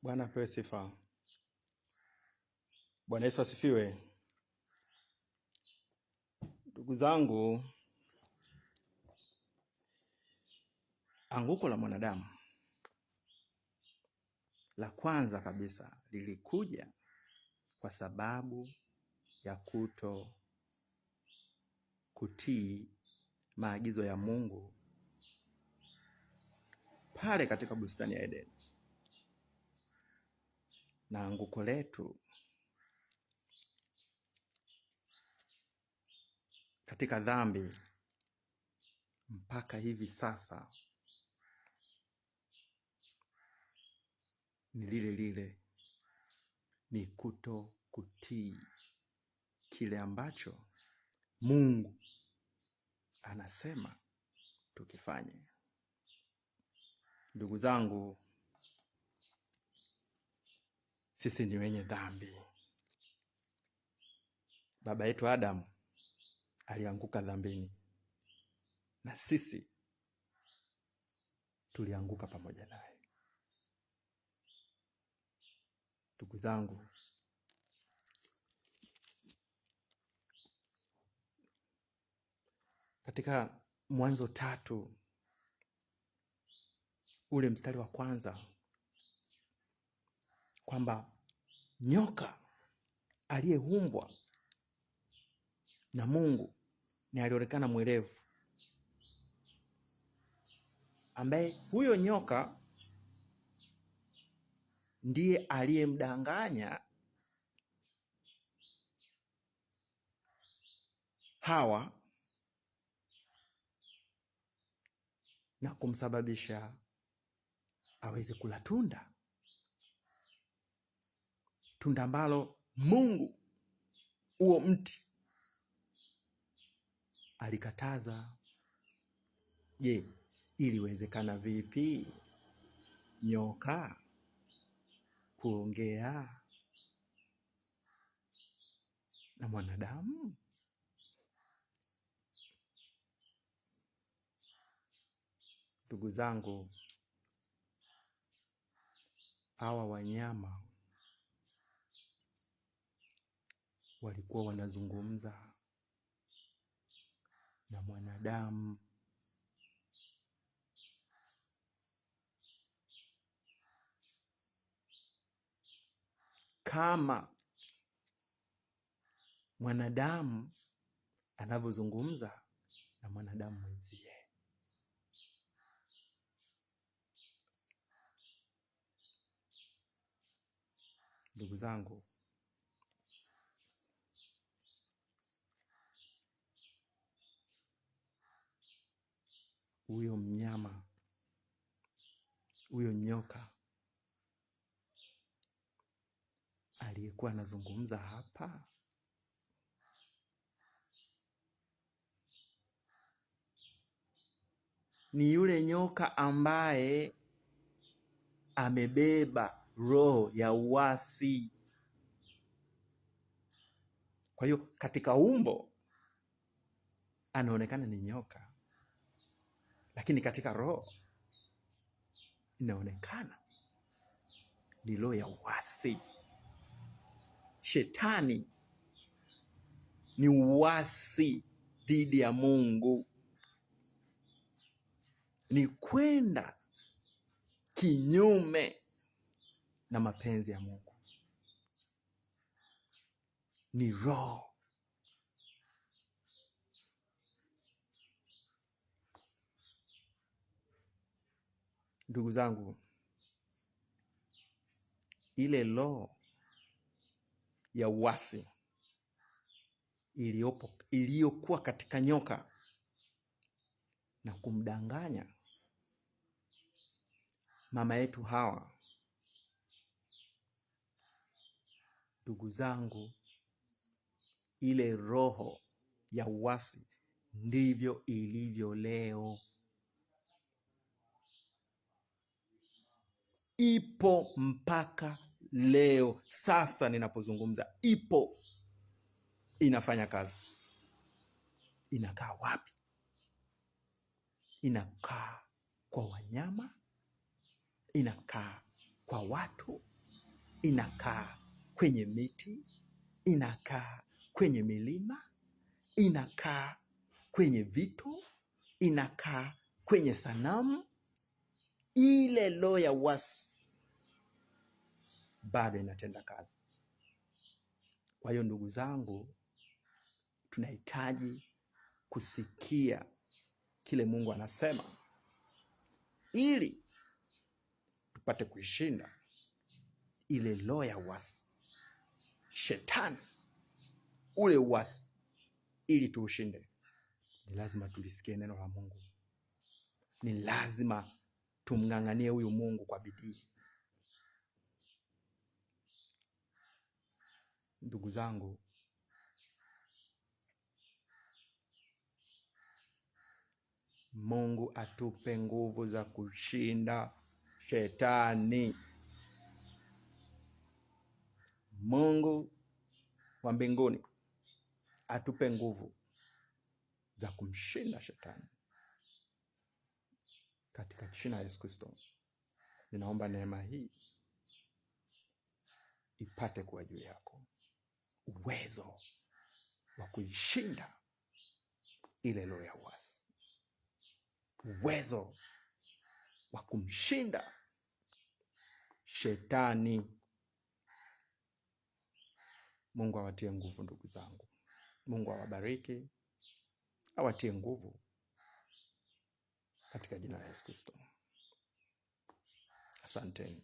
Bwana apewe sifa. Bwana Yesu asifiwe. Ndugu zangu, anguko la mwanadamu la kwanza kabisa lilikuja kwa sababu ya kutii maagizo ya Mungu pale katika bustani ya Edeni. Na anguko letu katika dhambi mpaka hivi sasa ni lile lile, ni kutii kile ambacho Mungu anasema tukifanye. Ndugu zangu, sisi ni wenye dhambi. Baba yetu Adam alianguka dhambini, na sisi tulianguka pamoja naye. Ndugu zangu, katika Mwanzo 3 ule mstari wa kwanza, kwamba nyoka aliyeumbwa na Mungu ni alionekana mwerevu, ambaye huyo nyoka ndiye aliyemdanganya Hawa na kumsababisha aweze kula tunda ambalo Mungu, huo mti, alikataza. Je, iliwezekana vipi nyoka kuongea na mwanadamu? Ndugu zangu, hawa wanyama walikuwa wanazungumza na mwanadamu. Kama mwanadamu anavyozungumza na mwanadamu mwenzie. Ndugu zangu, huyo mnyama, huyo nyoka aliyekuwa anazungumza hapa ni yule nyoka ambaye amebeba roho ya uasi. Kwa hiyo katika umbo anaonekana ni nyoka, lakini katika roho inaonekana ni roho ya uasi. Shetani ni uasi dhidi ya Mungu, ni kwenda kinyume na mapenzi ya Mungu. Ni roho. Ndugu zangu, ile roho ya uasi iliyokuwa katika nyoka na kumdanganya mama yetu Hawa, ndugu zangu, ile roho ya uasi ndivyo ilivyo leo. Ipo mpaka leo. Sasa ninapozungumza ipo, inafanya kazi. Inakaa wapi? Inakaa kwa wanyama, inakaa kwa watu, inakaa kwenye miti, inakaa kwenye milima, inakaa kwenye vitu, inakaa kwenye sanamu. Ile roho ya uasi bado inatenda kazi. Kwa hiyo ndugu zangu, tunahitaji kusikia kile Mungu anasema ili tupate kuishinda ile roho ya uasi, shetani, ule uasi. Ili tuushinde, ni lazima tulisikie neno la Mungu. Ni lazima tumng'ang'anie huyu Mungu kwa bidii. Ndugu zangu, Mungu atupe nguvu za kushinda shetani. Mungu wa mbinguni atupe nguvu za kumshinda shetani. Katika jina la Yesu Kristo, ninaomba neema hii ipate kuwa juu yako. Uwezo wa kuishinda ile roho ya uasi. Uwezo wa kumshinda shetani. Mungu awatie nguvu ndugu zangu. Mungu awabariki, awatie nguvu katika jina la Yesu Kristo. Asanteni.